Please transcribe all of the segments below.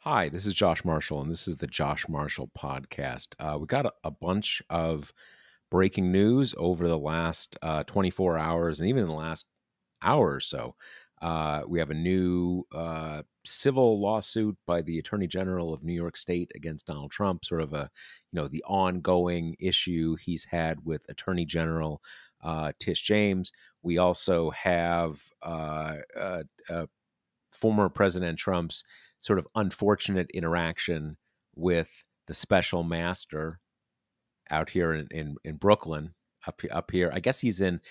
Hi, this is Josh Marshall, and this is the Josh Marshall Podcast. We got a bunch of breaking news over the last 24 hours and even in the last hour or so. We have a new civil lawsuit by the Attorney General of New York State against Donald Trump, sort of the ongoing issue he's had with Attorney General Tish James. We also have former President Trump's sort of unfortunate interaction with the special master out here in Brooklyn, up here. I guess he's in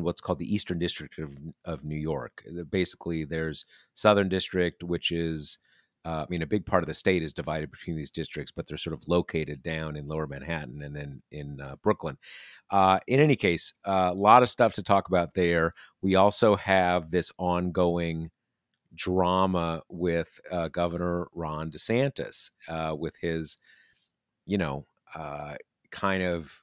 what's called the Eastern District of New York. Basically, there's Southern District, which is a big part of the state is divided between these districts, but they're sort of located down in Lower Manhattan and then in Brooklyn. In any case, a lot of stuff to talk about there. We also have this ongoing drama with Governor Ron DeSantis, with his, you know, kind of,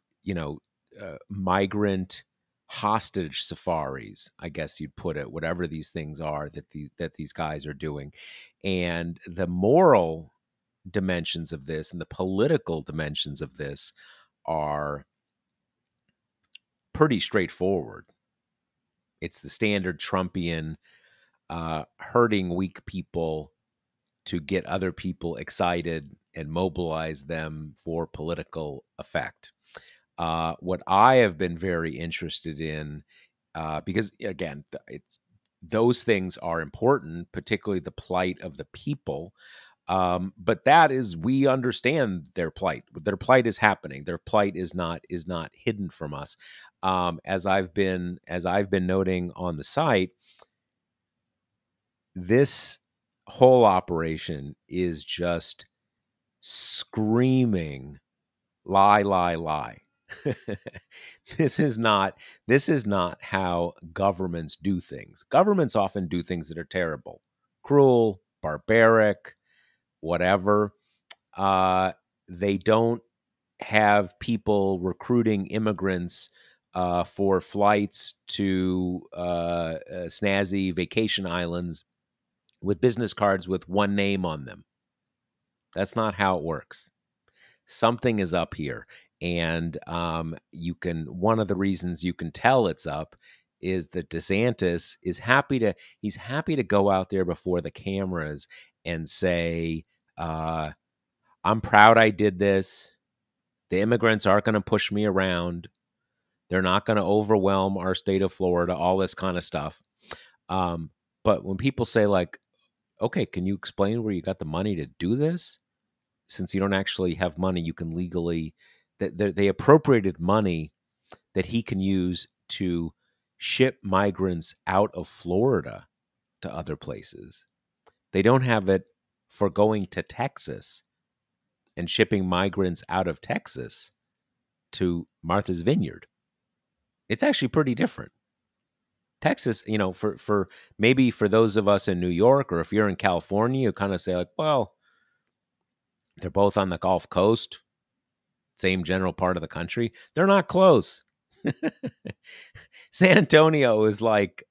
migrant hostage safaris, I guess you'd put it, whatever these things are that these guys are doing, and the moral dimensions of this and the political dimensions of this are pretty straightforward. It's the standard Trumpian hurting weak people to get other people excited and mobilize them for political effect. What I have been very interested in, because again, those things are important, particularly the plight of the people. But we understand their plight. Their plight is happening. Their plight is not hidden from us. As I've been noting on the site, this whole operation is just screaming lie, lie, lie. This is not how governments do things. Governments often do things that are terrible, cruel, barbaric, whatever. They don't have people recruiting immigrants for flights to snazzy vacation islands with business cards with one name on them. That's not how it works. Something is up here. And one of the reasons you can tell it's up is that DeSantis is happy to go out there before the cameras and say, I'm proud I did this. The immigrants aren't going to push me around. They're not going to overwhelm our state of Florida, all this kind of stuff. But when people say like, okay, can you explain where you got the money to do this? Since you don't actually have money, you can legally, they appropriated money that he can use to ship migrants out of Florida to other places. They don't have it for going to Texas and shipping migrants out of Texas to Martha's Vineyard. It's actually pretty different. Texas, for maybe for those of us in New York, or if you're in California, you kind of say like, well, they're both on the Gulf Coast, same general part of the country. They're not close. San Antonio is like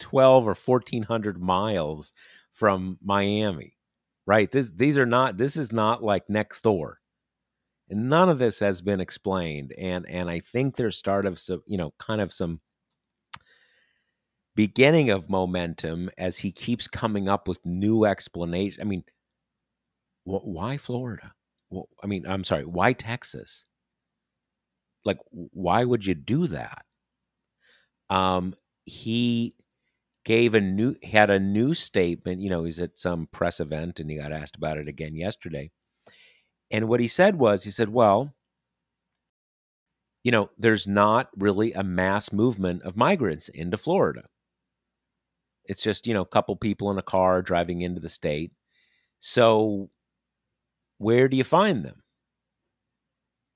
12 or 1400 miles from Miami, right? This is not like next door. And none of this has been explained. And I think there's start of some, kind of some beginning of momentum as he keeps coming up with new explanations. I mean, why Florida? Well, I mean, I'm sorry, why Texas? Like, why would you do that? He had a new statement. He's at some press event and he got asked about it again yesterday. And what he said, well, there's not really a mass movement of migrants into Florida. It's just, a couple people in a car driving into the state. So where do you find them?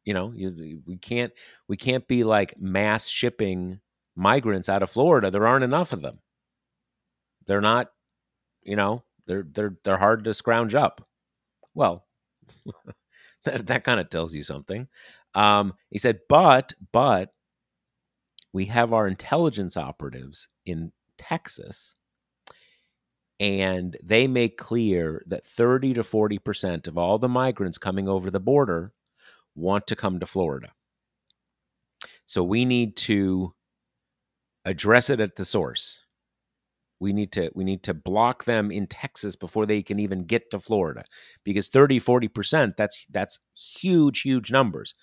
We can't be like mass shipping migrants out of Florida. There aren't enough of them. They're not, they're hard to scrounge up. Well, that kind of tells you something. He said, but we have our intelligence operatives in Texas, And they make clear that 30 to 40% of all the migrants coming over the border want to come to Florida. So we need to address it at the source. We need to block them in Texas before they can even get to Florida, because 30-40%, that's huge numbers.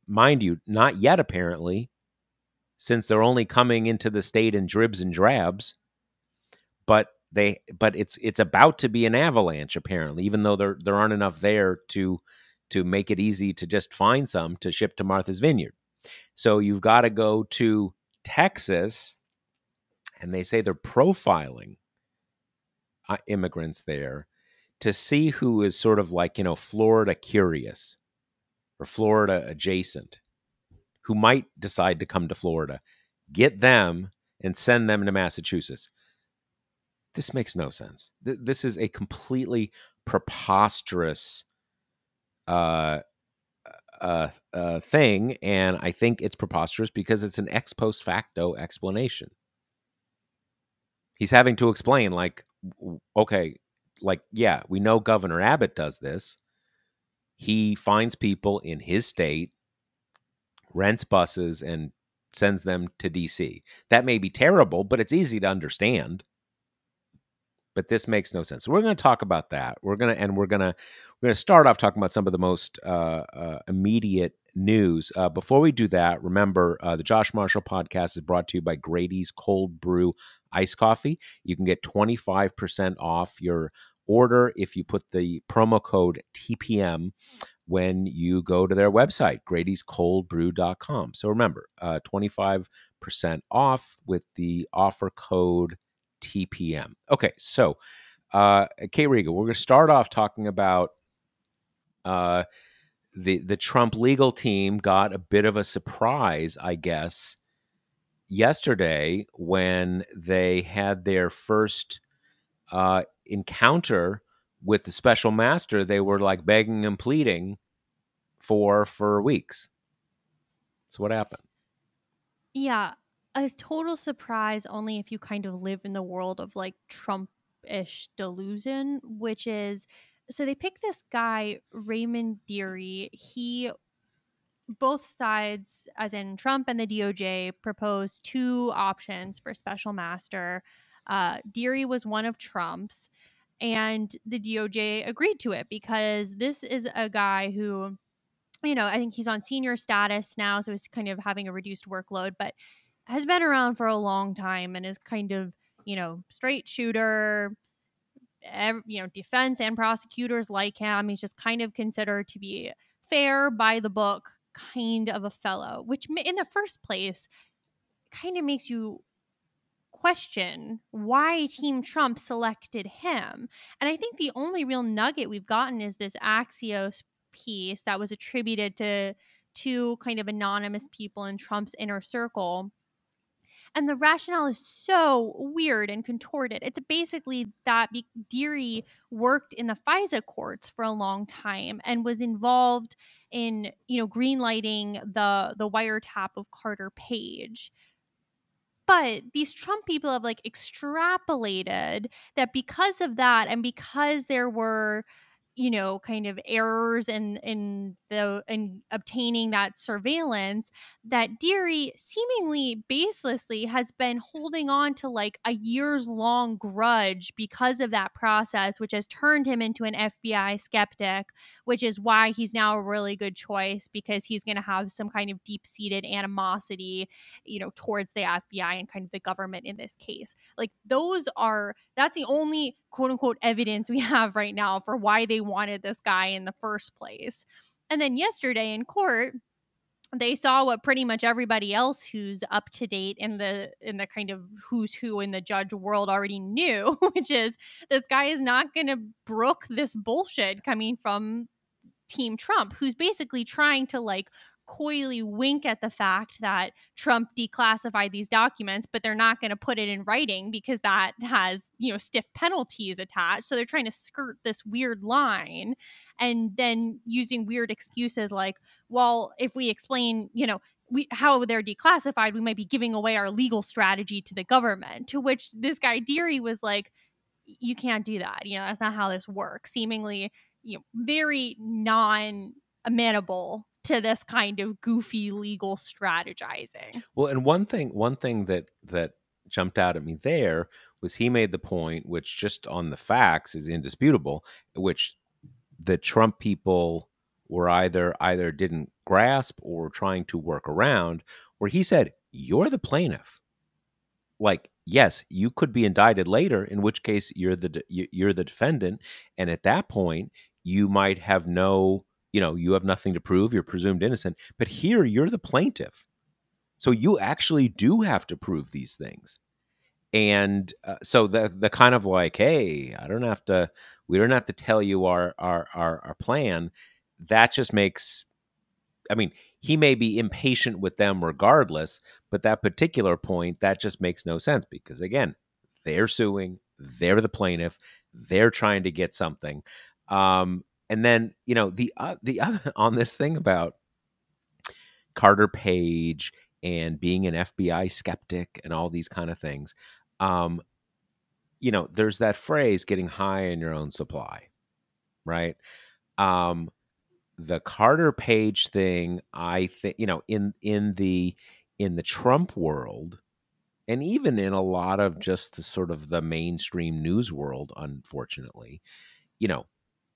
Mind you, not yet apparently, since they're only coming into the state in dribs and drabs, but it's about to be an avalanche apparently, even though there aren't enough there to make it easy to just find some to ship to Martha's Vineyard. So you've got to go to Texas, and they say they're profiling immigrants there to see who is sort of like, Florida curious or Florida adjacent, who might decide to come to Florida, get them and send them to Massachusetts. This makes no sense. This is a completely preposterous thing, and I think it's preposterous because it's an ex post facto explanation. He's having to explain, like, okay, like, yeah, we know Governor Abbott does this. He finds people in his state, rents buses, and sends them to D.C. That may be terrible, but it's easy to understand. But this makes no sense. So we're going to talk about that. We're going to start off talking about some of the most immediate news. Before we do that, remember the Josh Marshall podcast is brought to you by Grady's Cold Brew Iced Coffee. You can get 25% off your order if you put the promo code TPM when you go to their website, Grady'sColdBrew.com. So remember, 25% off with the offer code TPM. Okay, so Kate Riga, we're going to start off talking about the Trump legal team got a bit of a surprise, I guess, yesterday when they had their first encounter with the special master. They were like begging and pleading for weeks. So what happened? Yeah, a total surprise only if you kind of live in the world of like Trump-ish delusion, which is, so they picked this guy, Raymond Dearie. Both sides, as in Trump and the DOJ, proposed two options for special master. Dearie was one of Trump's, and the DOJ agreed to it because this is a guy who, I think he's on senior status now, so he's kind of having a reduced workload, but has been around for a long time and is kind of, straight shooter. Defense and prosecutors like him. He's just kind of considered to be fair, by the book kind of a fellow, which in the first place kind of makes you question why Team Trump selected him. And I think the only real nugget we've gotten is this Axios piece that was attributed to two kind of anonymous people in Trump's inner circle. And the rationale is so weird and contorted. It's basically that Dearie worked in the FISA courts for a long time and was involved in, greenlighting the wiretap of Carter Page. But these Trump people have like extrapolated that because of that, and because there were, kind of errors in obtaining that surveillance, that Dearie seemingly baselessly has been holding on to like a years long grudge because of that process, which has turned him into an FBI skeptic, which is why he's now a really good choice, because he's going to have some kind of deep seated animosity, towards the FBI and kind of the government in this case. Like that's the only quote unquote evidence we have right now for why they wanted this guy in the first place. And then yesterday in court, they saw what pretty much everybody else who's up to date in the kind of who's who in the judge world already knew, which is this guy is not going to brook this bullshit coming from Team Trump, who's basically trying to like coyly wink at the fact that Trump declassified these documents, but they're not going to put it in writing because that has, stiff penalties attached. So they're trying to skirt this weird line, and then using weird excuses like, well, if we explain, how they're declassified, we might be giving away our legal strategy to the government. To which this guy Dearie was like, you can't do that. That's not how this works. Seemingly, very non amenable to this kind of goofy legal strategizing. Well, and one thing that jumped out at me there was he made the point, which just on the facts is indisputable, which the Trump people were either didn't grasp or trying to work around, where he said, "You're the plaintiff. Like, yes, you could be indicted later, in which case you're the defendant, and at that point you might have you have nothing to prove. You're presumed innocent. But here you're the plaintiff, so you actually do have to prove these things." And so the kind of like, hey, we don't have to tell you our plan. That just makes, I mean, he may be impatient with them regardless, but that particular point, that just makes no sense because, again, they're suing, they're the plaintiff, they're trying to get something. And then, the other on this thing about Carter Page and being an FBI skeptic and all these kind of things, um, there's that phrase, getting high in your own supply, right? Um, the Carter Page thing, I think, in the Trump world, and even in a lot of just the sort of the mainstream news world, unfortunately, you know,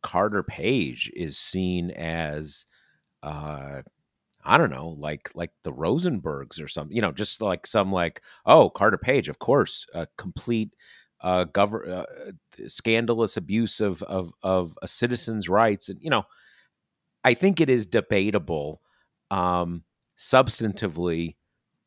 Carter Page is seen as I don't know, like the Rosenbergs or something, just like some like, oh, Carter Page, of course, complete scandalous abuse of a citizen's rights, and I think it is debatable, um, substantively,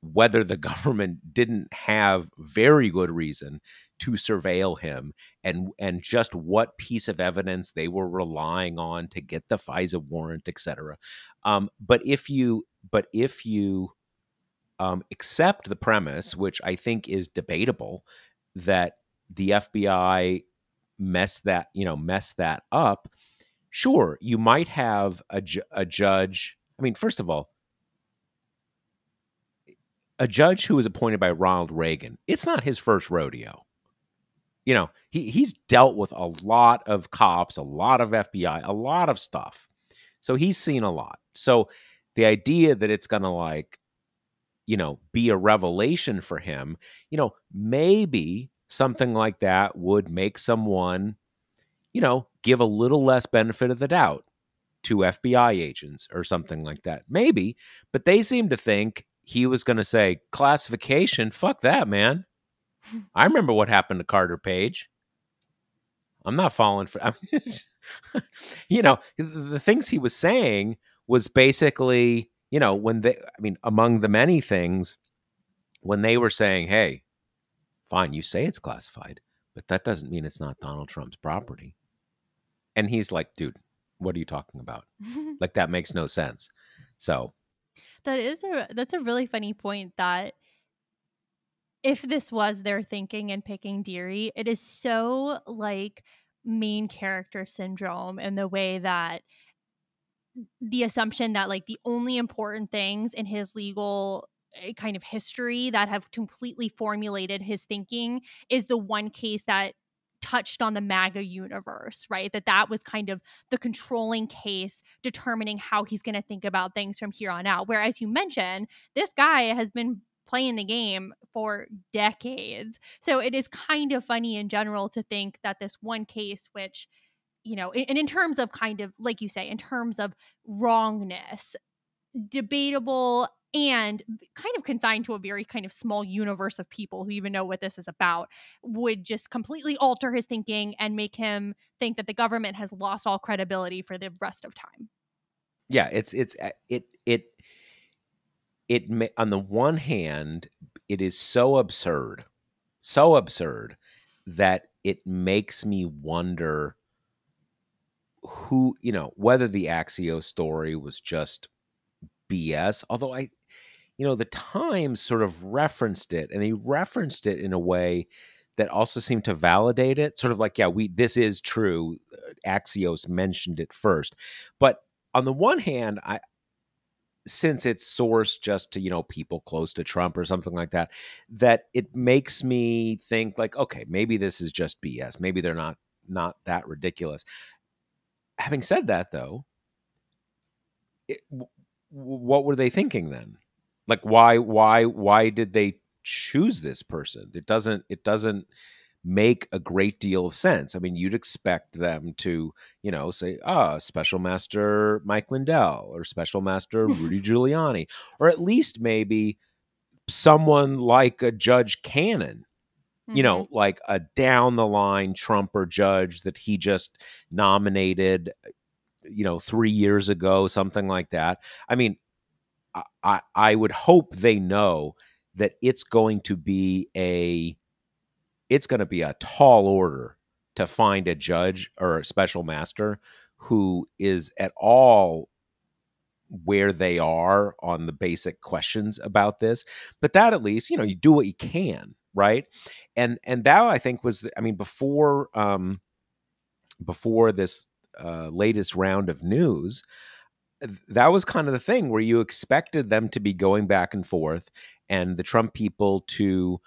whether the government didn't have very good reason to surveil him, and just what piece of evidence they were relying on to get the FISA warrant, etc. But if you accept the premise, which I think is debatable, that the FBI messed that up. Sure, you might have a judge. I mean, first of all, a judge who was appointed by Ronald Reagan, it's not his first rodeo. He's dealt with a lot of cops, a lot of FBI, a lot of stuff. So he's seen a lot. So the idea that it's going to be a revelation for him, maybe something like that would make someone, give a little less benefit of the doubt to FBI agents or something like that. Maybe, but they seem to think he was going to say classification. Fuck that, man. I remember what happened to Carter Page. I'm not falling for, the things he was saying was basically, among the many things, when they were saying, hey, fine, you say it's classified, but that doesn't mean it's not Donald Trump's property. And he's like, dude, what are you talking about? Like, that makes no sense. So that's a really funny point, that if this was their thinking in picking Dearie, it is so like main character syndrome, in the way that the assumption that like the only important things in his legal kind of history that have completely formulated his thinking is the one case that touched on the MAGA universe, right? That was kind of the controlling case determining how he's going to think about things from here on out. Whereas you mentioned, this guy has been playing the game for decades. So it is kind of funny in general to think that this one case, which, and in terms of kind of, like you say, in terms of wrongness, debatable and kind of consigned to a very kind of small universe of people who even know what this is about, would just completely alter his thinking and make him think that the government has lost all credibility for the rest of time. Yeah, it on the one hand, it is so absurd that it makes me wonder whether the Axios story was just BS. Although the Times sort of referenced it, and they referenced it in a way that also seemed to validate it. Sort of like, yeah, this is true. Axios mentioned it first. But on the one hand, since it's sourced just to, people close to Trump or something like that, that it makes me think like, okay, maybe this is just BS. Maybe they're not that ridiculous. Having said that, though, what were they thinking then? Like, why did they choose this person? It doesn't make a great deal of sense. I mean, you'd expect them to, say, Special Master Mike Lindell or Special Master Rudy Giuliani, or at least maybe someone like a Judge Cannon, Mm-hmm. like a down the line Trumper judge that he just nominated, 3 years ago, something like that. I mean, I would hope they know that it's going to be a tall order to find a judge or a special master who is at all where they are on the basic questions about this. But that, at least, you do what you can, right? And that, I think, was, I mean, before this latest round of news, that was kind of the thing where you expected them to be going back and forth, and the Trump people to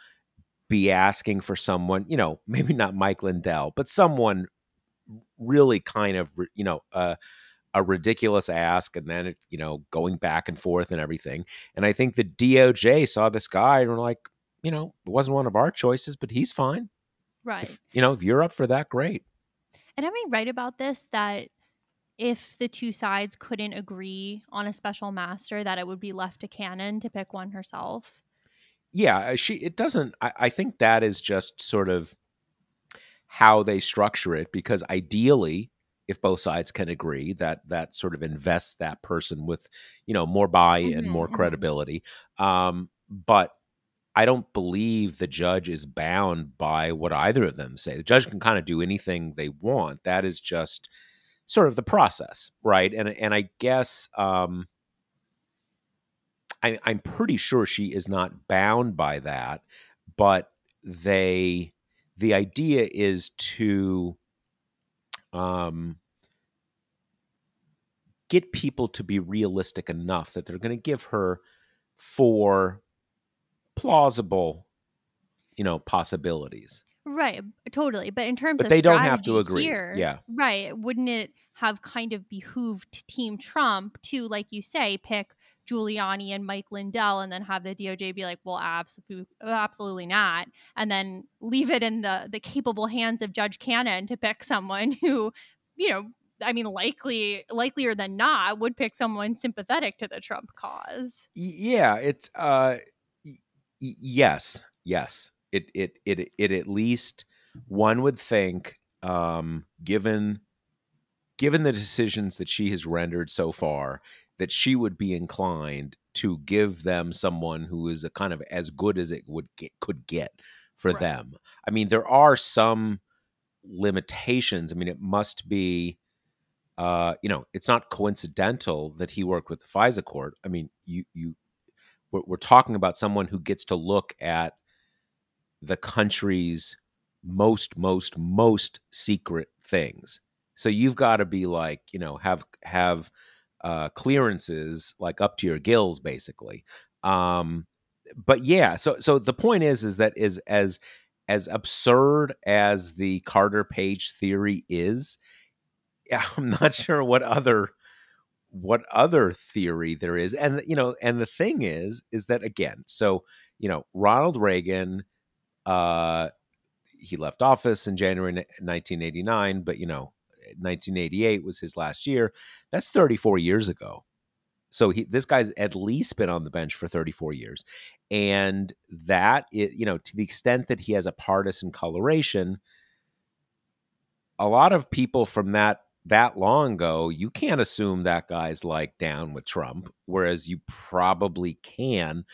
be asking for someone, maybe not Mike Lindell, but someone really kind of, a ridiculous ask, and then going back and forth and everything. And I think the DOJ saw this guy and were like, it wasn't one of our choices, but he's fine. Right. If you're up for that, great. And am I right about this, that if the two sides couldn't agree on a special master, that it would be left to Cannon to pick one herself? Yeah, it doesn't, I think that is just sort of how they structure it, because ideally, if both sides can agree, that sort of invests that person with, more buy-in, more Mm-hmm, mm-hmm. credibility. But I don't believe the judge is bound by what either of them say. The judge can kind of do anything they want. That is just sort of the process, right? And I guess I'm pretty sure she is not bound by that, but the idea is to um, get people to be realistic enough that they're going to give her four plausible, possibilities. Right, totally. But in terms But of they don't have to strategy agree. here, Yeah. right, wouldn't it have kind of behooved Team Trump to, like you say, pick Giuliani and Mike Lindell, and then have the DOJ be like, well, absolutely not, and then leave it in the capable hands of Judge Cannon to pick someone who, you know, I mean, likelier than not, would pick someone sympathetic to the Trump cause. Yeah, it's yes, yes. It at least, one would think, given the decisions that she has rendered so far, that she would be inclined to give them someone who is a kind of as good as it could get for Right. them. I mean, there are some limitations. I mean, it must be, it's not coincidental that he worked with the FISA court. I mean, we're talking about someone who gets to look at the country's most secret things. So you've got to be like, have clearances like up to your gills, basically. But yeah, so the point is that is as absurd as the Carter Page theory is. Yeah, I'm not sure what other theory there is. And and the thing is that, again, so Ronald Reagan, uh he left office in January 1989, but 1988 was his last year. That's 34 years ago. So this guy's at least been on the bench for 34 years. And that, to the extent that he has a partisan coloration, a lot of people from that long ago, you can't assume that guy's like down with Trump, whereas you probably can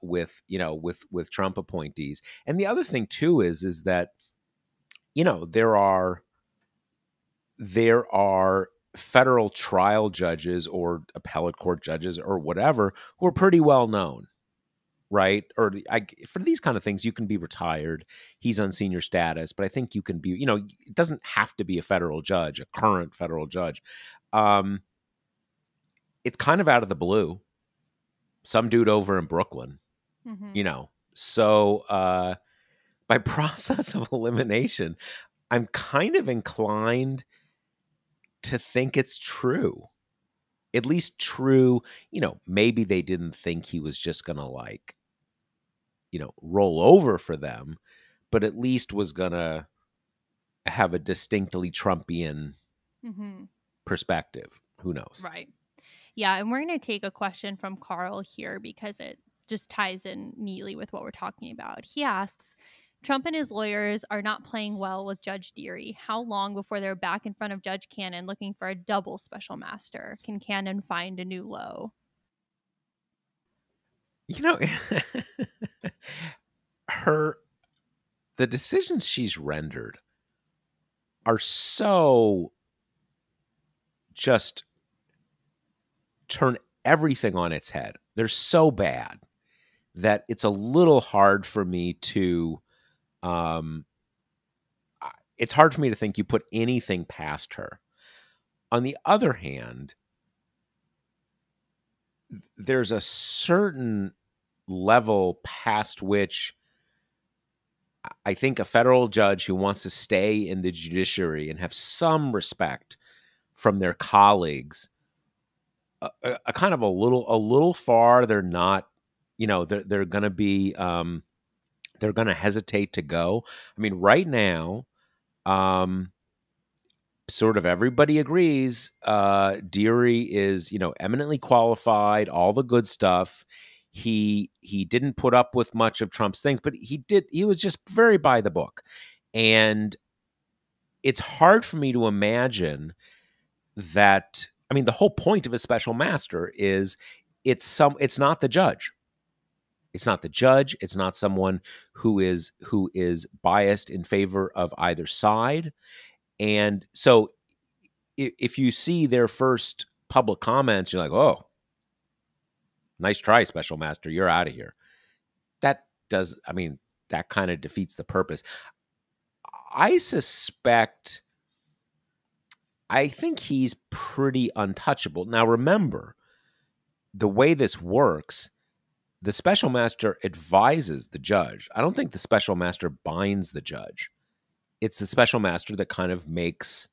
with Trump appointees. And the other thing too is that there are federal trial judges or appellate court judges or whatever who are pretty well known, right? Or for these kind of things, you can be retired. He's on senior status, but I think you can be, it doesn't have to be a federal judge, a current federal judge. Um, it's kind of out of the blue. Some dude over in Brooklyn, Mm-hmm. you know. So by process of elimination, I'm kind of inclined to think it's true. At least true, maybe they didn't think he was just going to like, roll over for them, but at least was going to have a distinctly Trumpian Mm-hmm. perspective. Who knows? Right. Yeah, and we're going to take a question from Carl here because it just ties in neatly with what we're talking about. He asks, Trump and his lawyers are not playing well with Judge Dearie. How long before they're back in front of Judge Cannon looking for a double special master? Can Cannon find a new low? You know, her the decisions she's rendered are so just turn everything on its head. They're so bad that it's a little hard for me to um it's hard for me to think you put anything past her. On the other hand, there's a certain level past which I think a federal judge who wants to stay in the judiciary and have some respect from their colleagues, a kind of a little far. They're not, they're going to be, they're going to hesitate to go. I mean, right now, um, sort of everybody agrees Dearie is, eminently qualified, all the good stuff. He didn't put up with much of Trump's things, but he was just very by the book. And it's hard for me to imagine that. I mean, the whole point of a special master is it's not the judge. It's not the judge. It's not someone who is biased in favor of either side. And so if you see their first public comments, you're like, oh, nice try, special master. You're out of here. I mean, that kind of defeats the purpose. I think he's pretty untouchable. Now, remember, the way this works, the special master advises the judge. I don't think the special master binds the judge. It's the special master that kind of makes,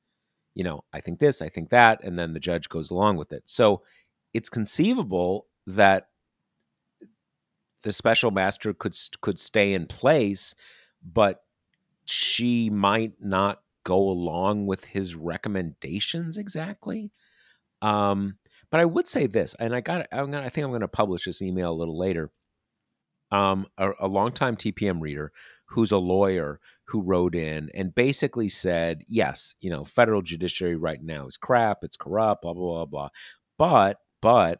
I think this, I think that, and then the judge goes along with it. So it's conceivable that the special master could stay in place, but she might not go along with his recommendations exactly. But I would say this, and I think I'm going to publish this email a little later. A longtime TPM reader who's a lawyer who wrote in and basically said, yes, federal judiciary right now is crap, it's corrupt, blah blah blah blah. But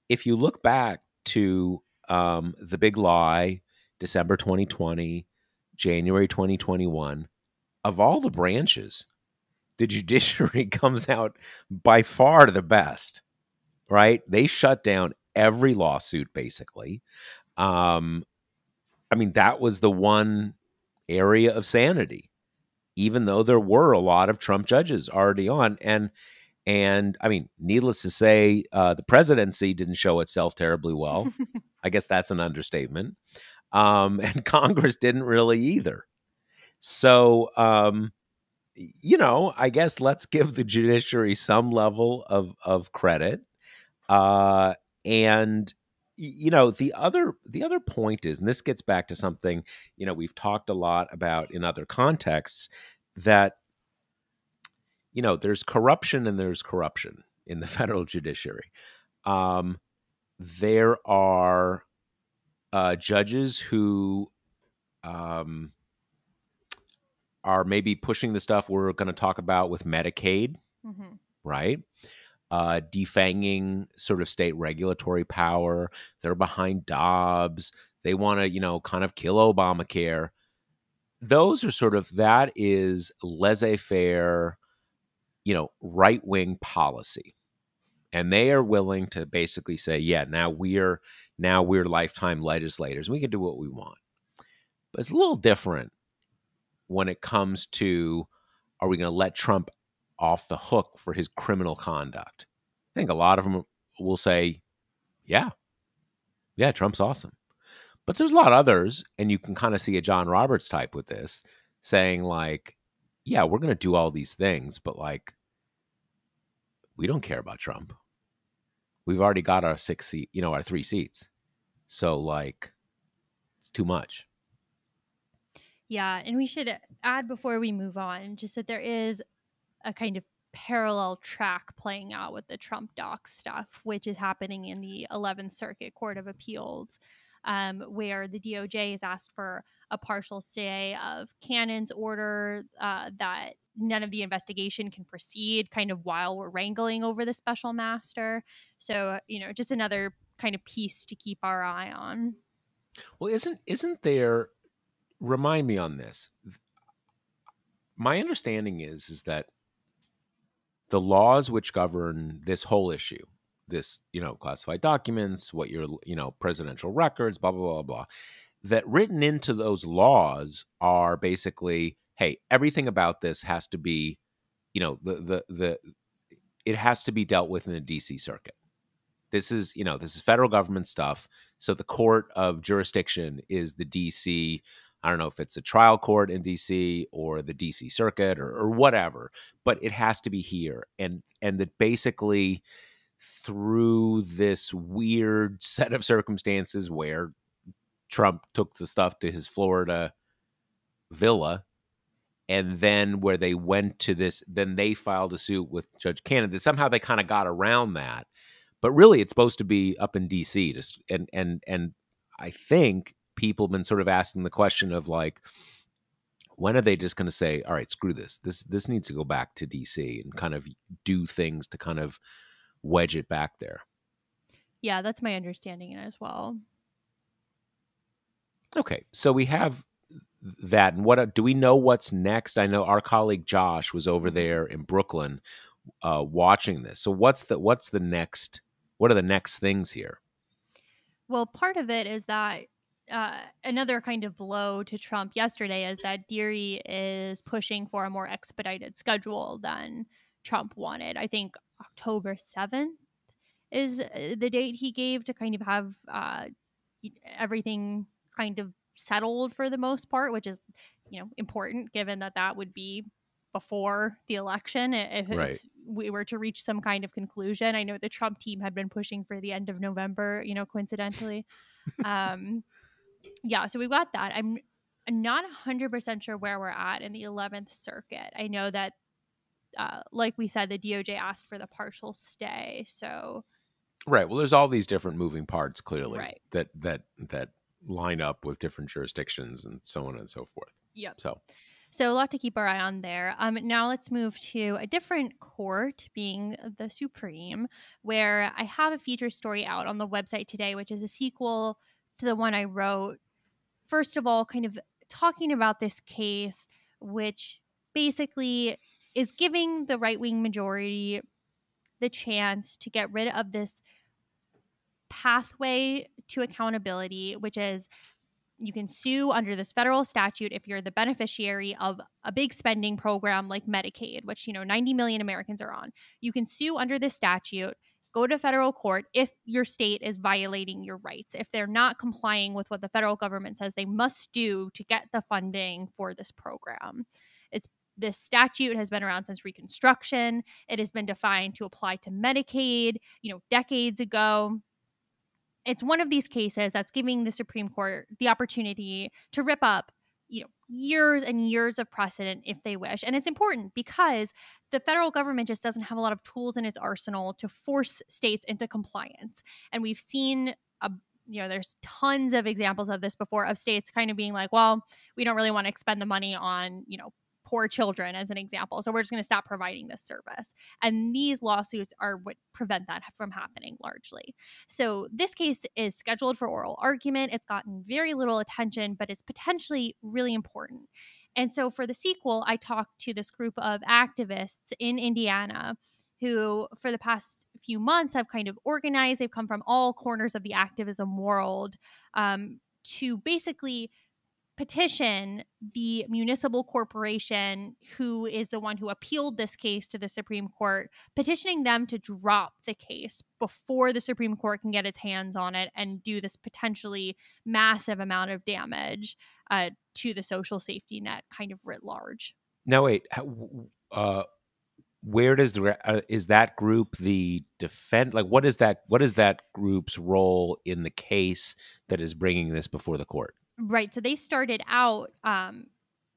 if you look back to the big lie, December 2020, January 2021, of all the branches, the judiciary comes out by far the best, right? They shut down every lawsuit, basically. I mean, that was the one area of sanity, even though there were a lot of Trump judges already on. And I mean, needless to say, the presidency didn't show itself terribly well. I guess that's an understatement. And Congress didn't really either. So, I guess let's give the judiciary some level of credit. And the other point is, and this gets back to something we've talked a lot about in other contexts, that there's corruption and there's corruption in the federal judiciary. There are judges who are maybe pushing the stuff we're going to talk about with Medicaid, Mm-hmm. right? Defanging sort of state regulatory power. They're behind Dobbs. They want to, kind of kill Obamacare. Those are that is laissez-faire, right-wing policy. And they are willing to basically say, yeah, now we're lifetime legislators. We can do what we want. But it's a little different when it comes to, are we going to let Trump off the hook for his criminal conduct? I think a lot of them will say, yeah, yeah, Trump's awesome. But there's a lot of others, and you can kind of see a John Roberts type with this, saying like, yeah, we're going to do all these things, but like, we don't care about Trump. We've already got our 6 seat, our 3 seats. So like, it's too much. Yeah, and we should add before we move on just that there is a kind of parallel track playing out with the Trump doc stuff, which is happening in the 11th Circuit Court of Appeals, where the DOJ has asked for a partial stay of Cannon's order that none of the investigation can proceed kind of while we're wrangling over the special master. So, just another kind of piece to keep our eye on. Well, isn't there, remind me on this. My understanding is that the laws which govern this whole issue, this, classified documents, what your, presidential records, blah, blah, blah, blah, that written into those laws are basically, hey, everything about this has to be, it has to be dealt with in the DC circuit. This is federal government stuff. So the court of jurisdiction is the DC. I don't know if it's a trial court in DC or the DC circuit or whatever, but it has to be here. And that basically through this weird set of circumstances where Trump took the stuff to his Florida villa, and then where they went to this, then they filed a suit with Judge Cannon. Somehow they kind of got around that. But really, it's supposed to be up in D.C. And I think people have been sort of asking the question of like, when are they just going to say, all right, screw this. This needs to go back to D.C. and kind of do things to kind of wedge it back there. Yeah, that's my understanding as well. Okay, so we have that. And what do we know what's next? I know our colleague Josh was over there in Brooklyn watching this. So what's the next? What are the next things here? Well, part of it is that another kind of blow to Trump yesterday is that Dearie is pushing for a more expedited schedule than Trump wanted. I think October 7th is the date he gave to kind of have everything kind of settled for the most part, which is, important given that that would be before the election if we were to reach some kind of conclusion. I know the Trump team had been pushing for the end of November, coincidentally. Yeah, so we've got that. I'm not 100% sure where we're at in the 11th Circuit. I know that, like we said, the DOJ asked for the partial stay. So, right. Well, there's all these different moving parts clearly right. that line up with different jurisdictions and so on and so forth. Yep. So a lot to keep our eye on there. Now let's move to a different court, being the Supreme, where I have a feature story out on the website today, which is a sequel to the one I wrote. First of all, kind of talking about this case, which basically is giving the right-wing majority the chance to get rid of this pathway to accountability, which is you can sue under this federal statute if you're the beneficiary of a big spending program like Medicaid, which 90 million Americans are on. You can sue under this statute, go to federal court if your state is violating your rights, if they're not complying with what the federal government says they must do to get the funding for this program. This statute has been around since Reconstruction. It has been defined to apply to Medicaid, decades ago. It's one of these cases that's giving the Supreme Court the opportunity to rip up, years and years of precedent if they wish. And it's important because the federal government just doesn't have a lot of tools in its arsenal to force states into compliance. And we've seen there's tons of examples of this before, of states kind of being like, well, we don't really want to expend the money on, poor children as an example. So we're just going to stop providing this service. And these lawsuits are what prevent that from happening largely. So this case is scheduled for oral argument. It's gotten very little attention, but it's potentially really important. And so for the sequel, I talked to this group of activists in Indiana who for the past few months have kind of organized. They've come from all corners of the activism world to basically petition the municipal corporation, who is the one who appealed this case to the Supreme Court, petitioning them to drop the case before the Supreme Court can get its hands on it and do this potentially massive amount of damage to the social safety net kind of writ large. Now, wait, where does is that group the defend? Like, what is that group's role in the case that is bringing this before the court? Right. So they started out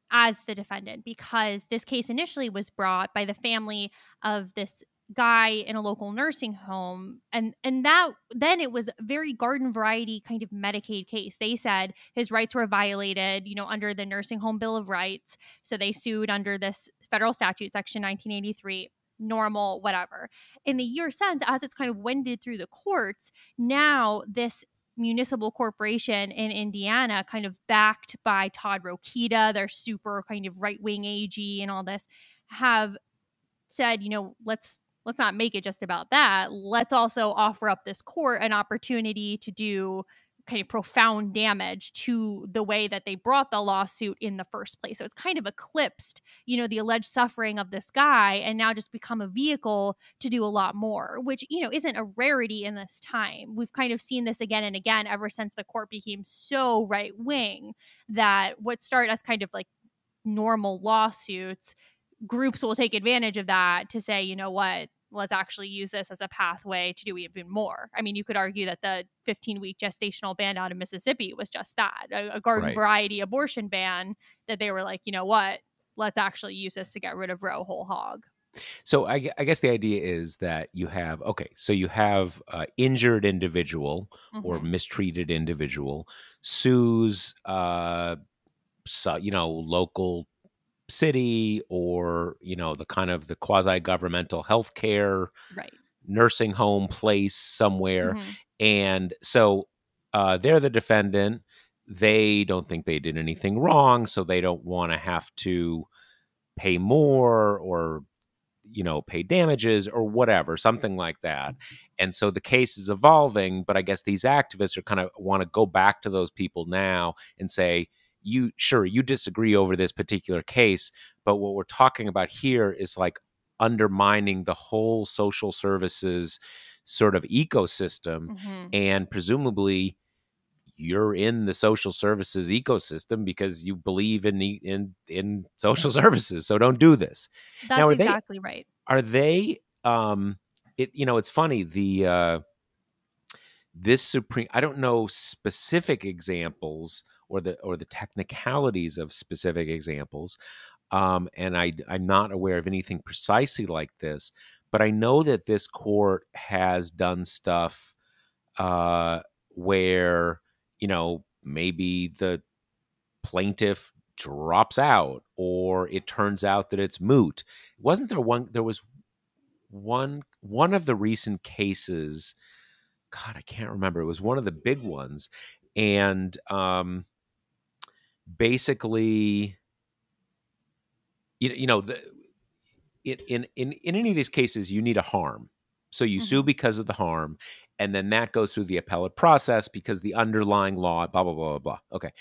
as the defendant because this case initially was brought by the family of this guy in a local nursing home, and that then it was a very garden variety kind of Medicaid case. They said his rights were violated, under the Nursing Home Bill of Rights, so they sued under this federal statute, section 1983. Normal, whatever. In the year since, as it's kind of wended through the courts, now this municipal corporation in Indiana, kind of backed by Todd Rokita, their super kind of right-wing AG and all this, have said, let's not make it just about that. Let's also offer up this court an opportunity to do kind of profound damage to the way that they brought the lawsuit in the first place. So it's kind of eclipsed, the alleged suffering of this guy and now just become a vehicle to do a lot more, which, isn't a rarity in this time. We've kind of seen this again and again ever since the court became so right wing that what started as kind of like normal lawsuits, groups will take advantage of that to say, what, let's actually use this as a pathway to do even more. I mean, you could argue that the 15-week gestational ban out of Mississippi was just that, a garden Right. variety abortion ban that they were like, what, let's actually use this to get rid of Roe whole hog. So I guess the idea is that you have injured individual or Mm-hmm. mistreated individual sues local city or the kind of the quasi-governmental healthcare Right. nursing home place somewhere, Mm-hmm. and so they're the defendant. They don't think they did anything wrong, so they don't want to have to pay more or pay damages or whatever, something like that. And so the case is evolving, but I guess these activists are kind of want to go back to those people now and say, you disagree over this particular case, but what we're talking about here is like undermining the whole social services sort of ecosystem. Mm-hmm. And presumably you're in the social services ecosystem because you believe in social services, so don't do this. Now, That's exactly right. are they it's funny, this supreme, I don't know specific examples or the technicalities of specific examples, and I'm not aware of anything precisely like this, but I know that this court has done stuff where maybe the plaintiff drops out or it turns out that it's moot. Wasn't there one? There was one of the recent cases. God, I can't remember. It was one of the big ones, and basically, the in any of these cases, you need a harm. So you sue Mm-hmm. because of the harm, and then that goes through the appellate process because the underlying law, blah blah blah blah blah. Okay,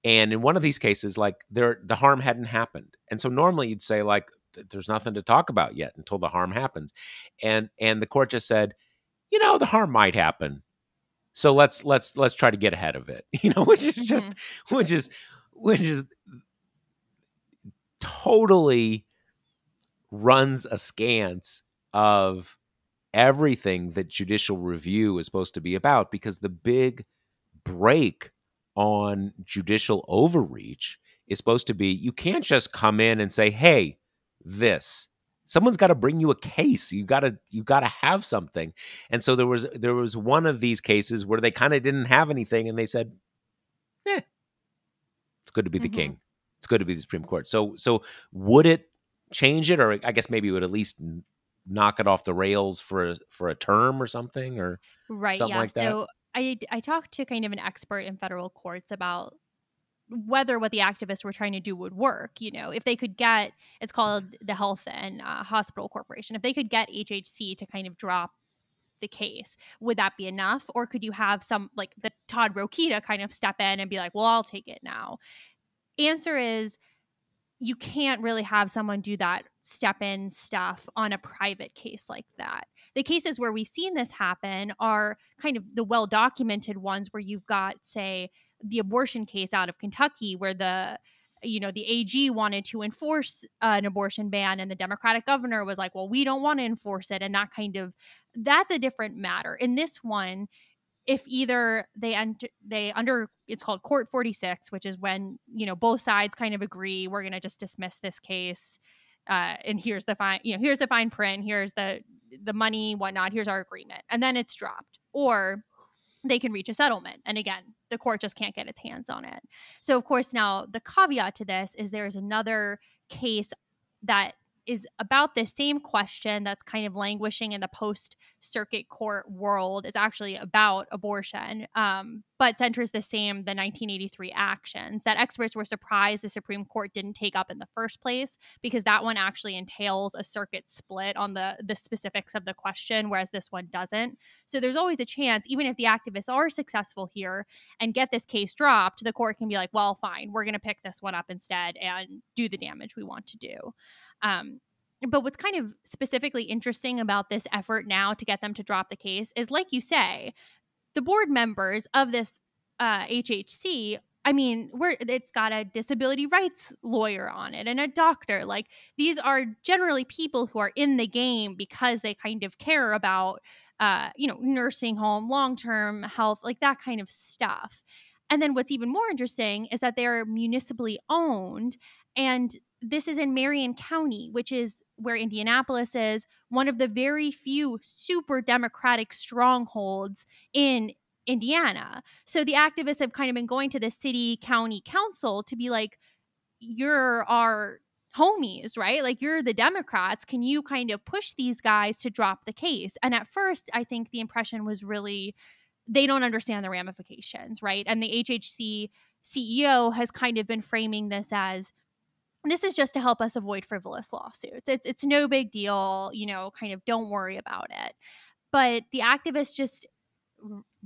and in one of these cases, like the harm hadn't happened, and so normally you'd say like there's nothing to talk about yet until the harm happens, and the court just said, the harm might happen, so let's try to get ahead of it, which is just Mm-hmm. which is totally runs askance of everything that judicial review is supposed to be about, because the big break on judicial overreach is supposed to be you can't just come in and say, hey, this, someone's got to bring you a case. You got to have something. And so there was one of these cases where they kind of didn't have anything, and they said, it's good to be the Mm-hmm. king, it's good to be the Supreme Court. So would it change it, or I guess maybe it would at least knock it off the rails for a term or something, or Right. something Yeah. like that? So I talked to kind of an expert in federal courts about whether what the activists were trying to do would work. If they could get, it's called the Health and Hospital Corporation, if they could get HHC to kind of drop the case, would that be enough? Or could you have some like the Todd Rokita kind of step in and be like, well, I'll take it now? answer is you can't really have someone do that step in stuff on a private case like that. The cases where we've seen this happen are kind of the well documented ones where you've got, say, the abortion case out of Kentucky where the AG wanted to enforce an abortion ban and the Democratic governor was like, well, we don't want to enforce it. And that's a different matter. In this one, if either they under it's called court 46, which is when both sides kind of agree we're going to just dismiss this case, and here's the fine print, here's the money, whatnot, here's our agreement, and then it's dropped, or they can reach a settlement, and again the court just can't get its hands on it. So of course now the caveat to this is there's another case that is about the same question that's kind of languishing in the post circuit court world. It's actually about abortion, but centers the 1983 actions that experts were surprised the Supreme Court didn't take up in the first place, because that one actually entails a circuit split on the specifics of the question, whereas this one doesn't. So there's always a chance, even if the activists are successful here and get this case dropped, the court can be like, well, fine, we're going to pick this one up instead and do the damage we want to do. But what's kind of specifically interesting about this effort now to get them to drop the case is, like you say, the board members of this HHC, I mean, it's got a disability rights lawyer on it and a doctor. Like, these are generally people who are in the game because they kind of care about, nursing home, long-term health, like that kind of stuff. And then what's even more interesting is that they're municipally owned. And this is in Marion County, which is where Indianapolis is, one of the very few super Democratic strongholds in Indiana. So the activists have kind of been going to the city county council to be like, you're our homies, right? Like, you're the Democrats. Can you kind of push these guys to drop the case? And at first, I think the impression was really they don't understand the ramifications, right? And the HHC CEO has kind of been framing this as, this is just to help us avoid frivolous lawsuits. It's no big deal, kind of don't worry about it. But the activists just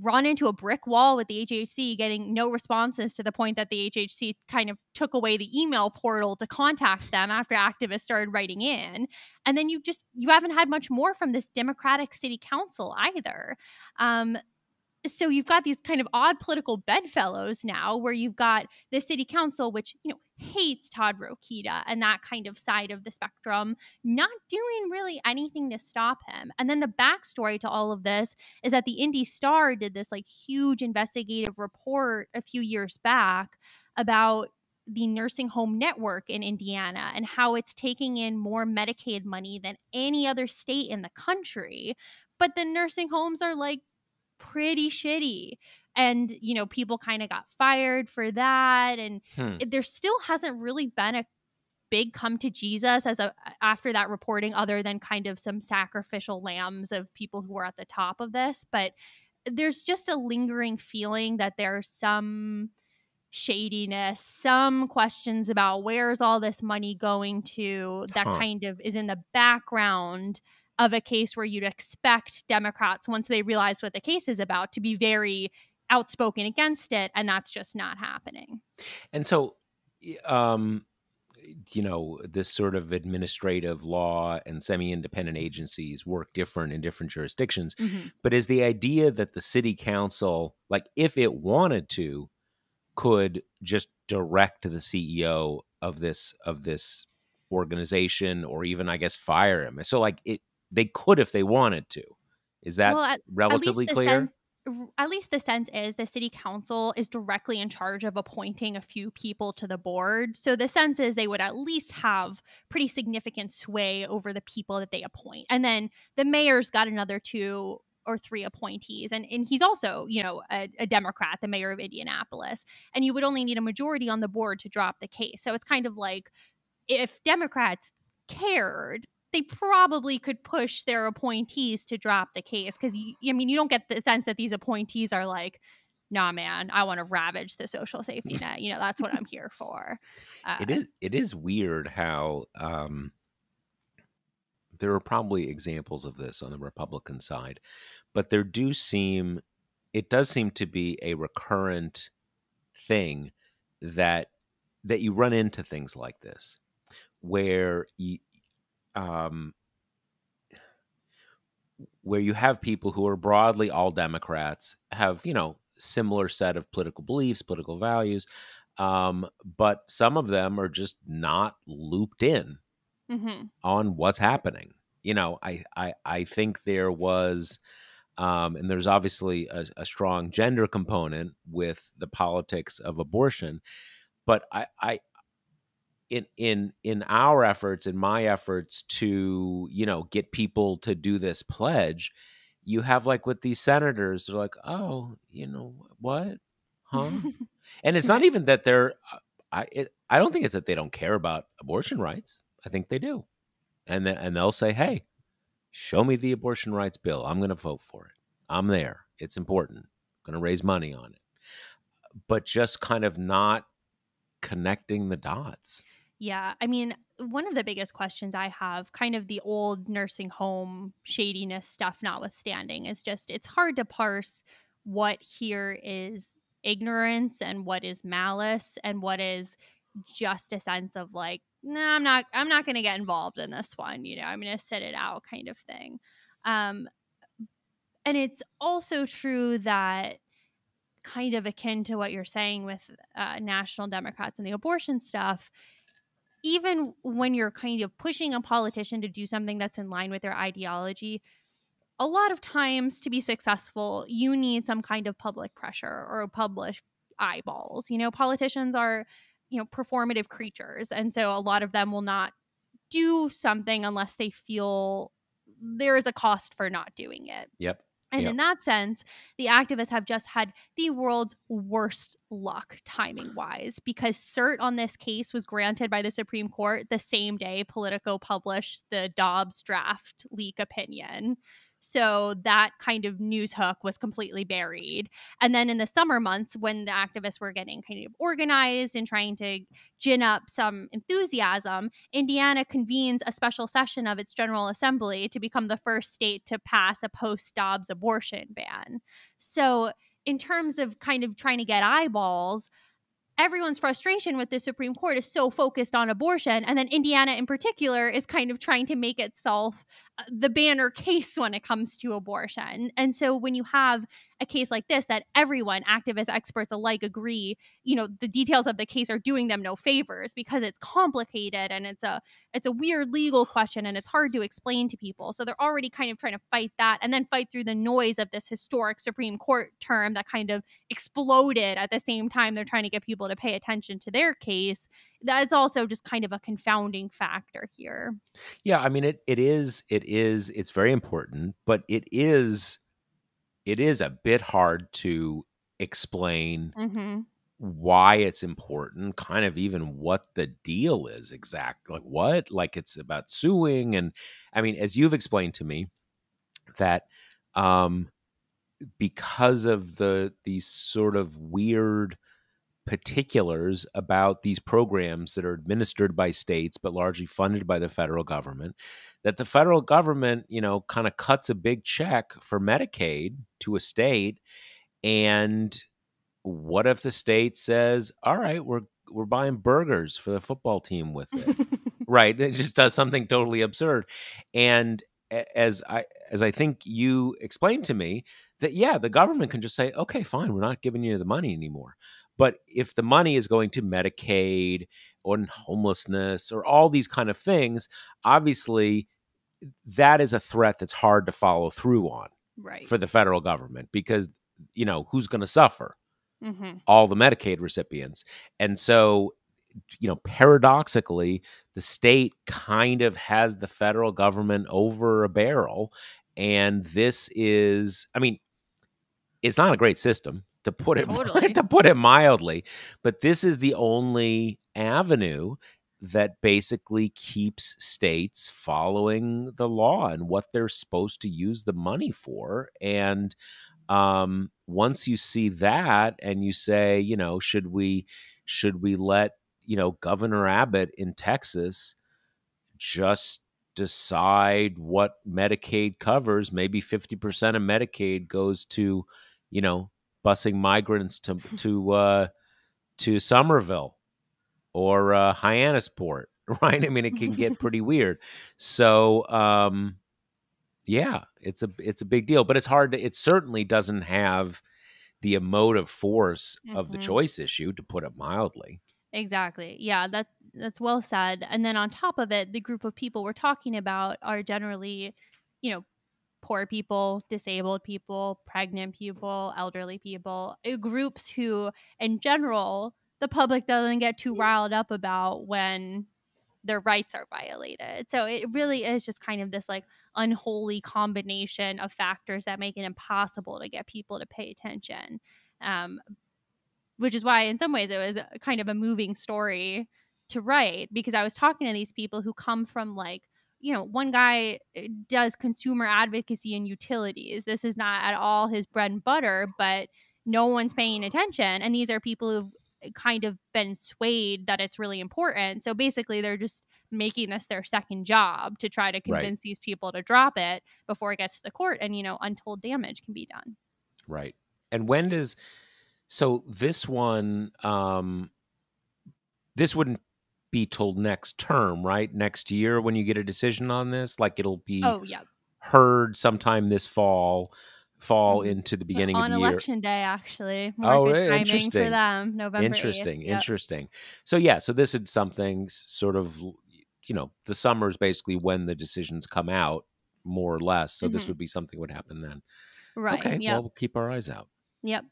run into a brick wall with the HHC, getting no responses, to the point that the HHC kind of took away the email portal to contact them after activists started writing in. And then you haven't had much more from this Democratic city council either. So you've got these kind of odd political bedfellows now, where you've got the city council, which, hates Todd Rokita and that kind of side of the spectrum, not doing really anything to stop him. And then the backstory to all of this is that the Indy Star did this like huge investigative report a few years back about the nursing home network in Indiana and how it's taking in more Medicaid money than any other state in the country. But the nursing homes are like pretty shitty, and people kind of got fired for that, and there still hasn't really been a big come to Jesus after that reporting, other than kind of some sacrificial lambs of people who are at the top of this. But there's just a lingering feeling that there's some shadiness, some questions about where's all this money going to, that kind of is in the background of a case where you'd expect Democrats, once they realize what the case is about, to be very outspoken against it, and that's just not happening. And so, this sort of administrative law and semi-independent agencies work different in different jurisdictions. Mm-hmm. But is the idea that the city council, like, if it wanted to, could just direct the CEO of this organization, or even, I guess, fire him? So, like, they could if they wanted to. Is that relatively clear? At least the sense is the city council is directly in charge of appointing a few people to the board. So the sense is they would at least have pretty significant sway over the people that they appoint. And then the mayor's got another 2 or 3 appointees. And he's also, a Democrat, the mayor of Indianapolis. And you would only need a majority on the board to drop the case. So it's kind of like, if Democrats cared, they probably could push their appointees to drop the case, because you don't get the sense that these appointees are like, nah, man, I want to ravage the social safety net. That's what I'm here for. It is weird how there are probably examples of this on the Republican side, but it does seem to be a recurrent thing that that you run into things like this, where um, where you have people who are broadly all Democrats, have, similar set of political beliefs, political values, but some of them are just not looped in Hmm. on what's happening. I think there was, and there's obviously a strong gender component with the politics of abortion, but in our efforts, in my efforts to get people to do this pledge, you have, like, with these senators, they're like, oh, what, huh? And it's not Right. even that they're I don't think it's that they don't care about abortion rights. I think they do. And they'll say, hey, show me the abortion rights bill, I'm going to vote for it, I'm there, it's important, I'm going to raise money on it, but just kind of not connecting the dots. Yeah. I mean, one of the biggest questions I have, kind of the old nursing home shadiness stuff notwithstanding, is just it's hard to parse what here is ignorance and what is malice and what is just a sense of like, nah, I'm not going to get involved in this one. I'm going to sit it out kind of thing. Um, and it's also true that, kind of akin to what you're saying with national Democrats and the abortion stuff, even when you're kind of pushing a politician to do something that's in line with their ideology, a lot of times to be successful, you need some kind of public pressure or public eyeballs. Politicians are, performative creatures. And so a lot of them will not do something unless they feel there is a cost for not doing it. Yep. And Yep. in that sense, the activists have just had the world's worst luck timing wise, because cert on this case was granted by the Supreme Court the same day Politico published the Dobbs draft leak opinion. So that kind of news hook was completely buried. And then in the summer months, when the activists were getting kind of organized and trying to gin up some enthusiasm, Indiana convenes a special session of its General Assembly to become the first state to pass a post Dobbs abortion ban. So, in terms of kind of trying to get eyeballs, everyone's frustration with the Supreme Court is so focused on abortion. And then Indiana in particular is kind of trying to make itself the banner case when it comes to abortion. And so when you have a case like this that everyone, activists, experts alike, agree, the details of the case are doing them no favors because it's complicated and it's a weird legal question and it's hard to explain to people. So they're already kind of trying to fight that and then fight through the noise of this historic Supreme Court term that kind of exploded at the same time they're trying to get people to pay attention to their case. That is also just kind of a confounding factor here. Yeah, I mean, it's very important, but it is a bit hard to explain Mm-hmm. why it's important, kind of even what the deal is exactly. Like, what? Like, it's about suing. And I mean, as you've explained to me, that um because of these sort of weird particulars about these programs that are administered by states but largely funded by the federal government, that the federal government, kind of cuts a big check for Medicaid to a state. And what if the state says, all right, we're buying burgers for the football team with it? Right. It just does something totally absurd. And as I think you explained to me, that, yeah, the government can just say, okay, fine, we're not giving you the money anymore. But if the money is going to Medicaid or homelessness or all these kind of things, obviously that is a threat that's hard to follow through on Right. for the federal government, because who's going to suffer? Mm-hmm. All the Medicaid recipients. And so, paradoxically, the state kind of has the federal government over a barrel. And this is, I mean, it's not a great system, to put it Totally. to put it mildly, but this is the only avenue that basically keeps states following the law and what they're supposed to use the money for. And once you see that and you say, should we let, Governor Abbott in Texas just decide what Medicaid covers? Maybe 50% of Medicaid goes to, busing migrants to Somerville, or Hyannisport, right? I mean, it can get pretty weird. So, yeah, it's a big deal, but it's hard to. It certainly doesn't have the emotive force of the Mhm. choice issue, to put it mildly. Exactly. Yeah, that's well said. And then on top of it, the group of people we're talking about are generally, you know, poor people, disabled people, pregnant people, elderly people, groups who in general the public doesn't get too riled up about when their rights are violated. So it really is just kind of this like unholy combination of factors that make it impossible to get people to pay attention. Um, which is why in some ways it was kind of a moving story to write, because I was talking to these people who come from like, one guy does consumer advocacy and utilities. This is not at all his bread and butter, but no one's paying attention. And these are people who've kind of been swayed that it's really important. So basically, they're just making this their second job to try to Right, convince these people to drop it before it gets to the court. And, untold damage can be done. right. And when does so this one? This wouldn't be till next term, right? Next year when you get a decision on this, like it'll be Oh, yeah. heard sometime this fall Mhm. into the beginning of On the year. election day, actually. More Oh, good timing for interesting. them, November 8th. Interesting, Yep. interesting. So yeah, so this is something sort of, the summer is basically when the decisions come out, more or less. So this Mhm. would be something would happen then. Right. Okay, Yep. well, we'll keep our eyes out. Yep.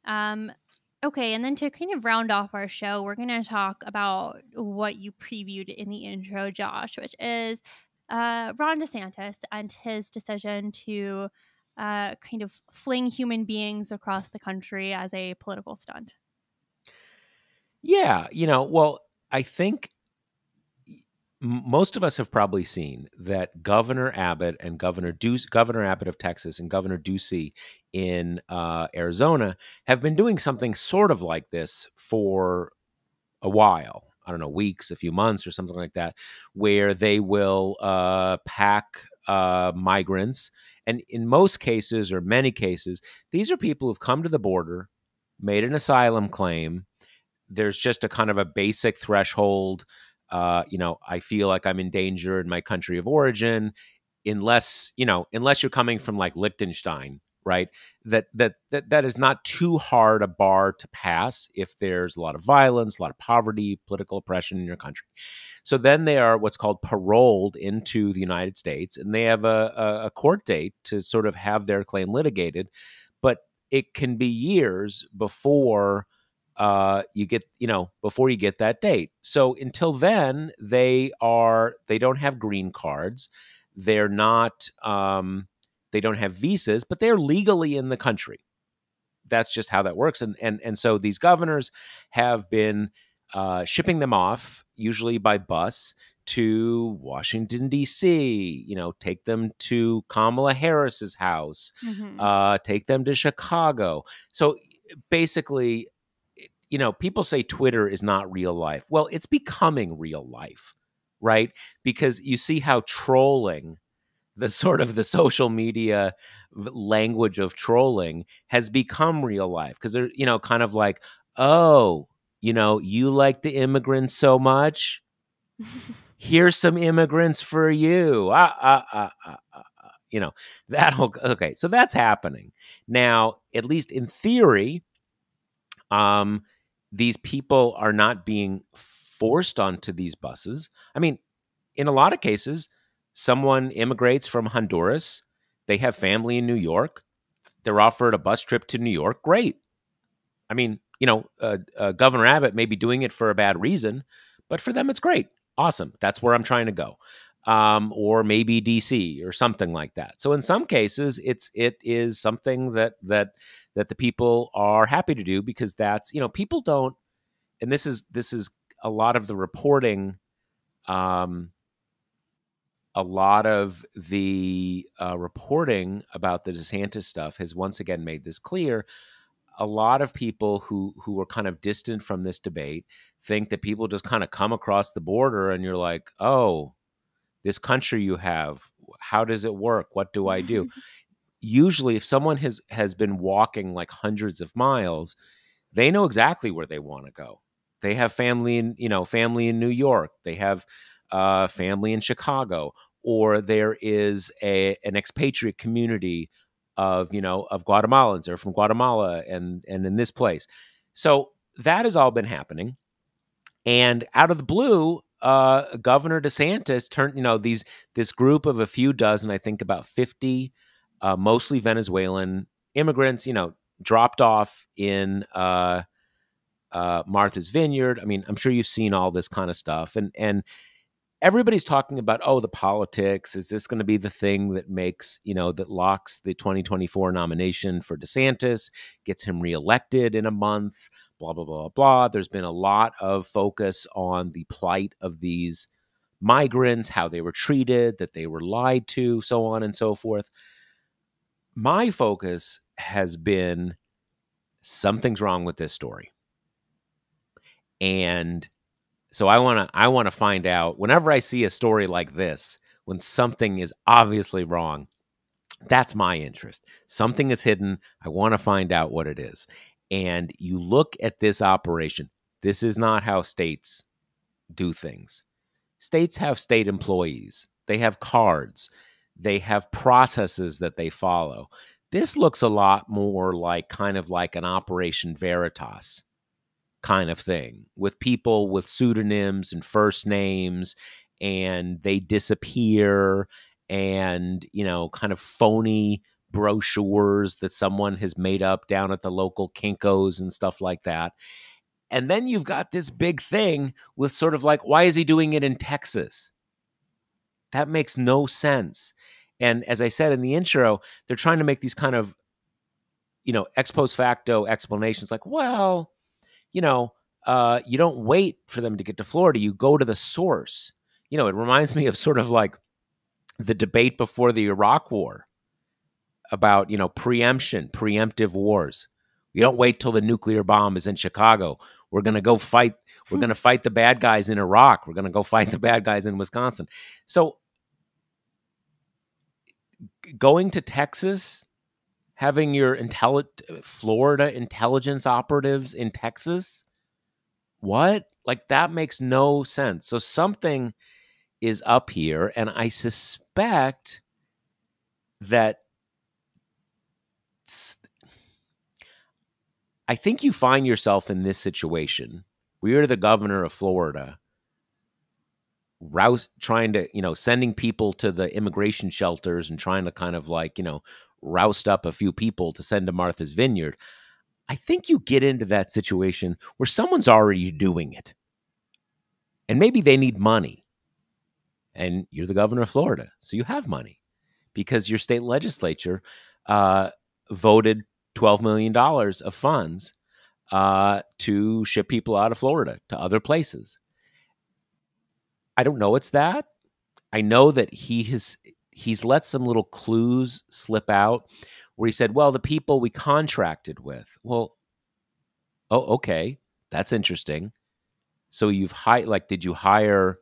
Um, okay, and then to kind of round off our show, we're going to talk about what you previewed in the intro, Josh, which is Ron DeSantis and his decision to kind of fling human beings across the country as a political stunt. Yeah, well, I think most of us have probably seen that Governor Abbott and Governor Abbott of Texas and Governor Ducey in Arizona have been doing something sort of like this for a while. I don't know, weeks, a few months, or something like that, where they will pack migrants, and in most cases, or many cases, these are people who've come to the border, made an asylum claim. There's just a kind of a basic threshold. I feel like I'm in danger in my country of origin, unless you're coming from like Liechtenstein, right? That is not too hard a bar to pass if there's a lot of violence, a lot of poverty, political oppression in your country. So then they are what's called paroled into the United States, and they have a court date to sort of have their claim litigated. But it can be years before before you get that date. So until then, they don't have green cards. They're not they don't have visas, but they're legally in the country. That's just how that works. And so these governors have been shipping them off, usually by bus, to Washington D.C. Take them to Kamala Harris's house, Mm-hmm. take them to Chicago. So basically, people say Twitter is not real life. Well, it's becoming real life, right? Because you see how trolling, the sort of the social media language of trolling, has become real life, because they're kind of like, oh, you like the immigrants so much, here's some immigrants for you. That whole, okay, so that's happening now, at least in theory. um these people are not being forced onto these buses. I mean, in a lot of cases, someone immigrates from Honduras, they have family in New York, they're offered a bus trip to New York. Great. I mean, Governor Abbott may be doing it for a bad reason, but for them, it's great. Awesome. That's where I'm trying to go. Or maybe DC or something like that. So in some cases, it is something that the people are happy to do, because that's, people don't. And this is a lot of the reporting. A lot of the reporting about the DeSantis stuff has once again made this clear. A lot of people who are kind of distant from this debate think that people just kind of come across the border and you're like, oh, this country you have, how does it work? What do I do? Usually, if someone has been walking like hundreds of miles, they know exactly where they want to go. They have family in, family in New York. They have family in Chicago, or there is an expatriate community of Guatemalans. They're from Guatemala and in this place. So that has all been happening. And out of the blue, Governor DeSantis turned, this group of a few dozen, I think about 50, mostly Venezuelan immigrants, dropped off in Martha's Vineyard. I mean, I'm sure you've seen all this kind of stuff, and everybody's talking about, oh, the politics. Is this going to be the thing that makes, that locks the 2024 nomination for DeSantis, gets him reelected in a month, blah, blah, blah, blah. There's been a lot of focus on the plight of these migrants, how they were treated, that they were lied to, so on and so forth. My focus has been something's wrong with this story. And so I want to find out, whenever I see a story like this, when something is obviously wrong, that's my interest. Something is hidden. I want to find out what it is. And you look at this operation. This is not how states do things. States have state employees. They have cards. They have processes that they follow. This looks a lot more like kind of like an Operation Veritas kind of thing, with people with pseudonyms and first names, and they disappear, and kind of phony brochures that someone has made up down at the local Kinkos and stuff like that. And then you've got this big thing with sort of like, why is he doing it in Texas? That makes no sense. And as I said in the intro, they're trying to make these kind of ex post facto explanations, like, well, you don't wait for them to get to Florida. You go to the source. It reminds me of sort of like the debate before the Iraq War about, preemptive wars. You don't wait till the nuclear bomb is in Chicago. We're going to go fight. We're going to fight the bad guys in Iraq. We're going to go fight the bad guys in Wisconsin. So going to Texas, having your Florida intelligence operatives in Texas, what? Like, that makes no sense. So something is up here, and I suspect that I think you find yourself in this situation. We are the governor of Florida, trying to, sending people to the immigration shelters and trying to kind of like, roust up a few people to send to Martha's Vineyard. I think you get into that situation where someone's already doing it. And maybe they need money. And you're the governor of Florida, so you have money because your state legislature voted $12 million of funds to ship people out of Florida to other places. I don't know it's that. I know that he's let some little clues slip out where he said, well, the people we contracted with. Well, oh, okay. That's interesting. So did you hire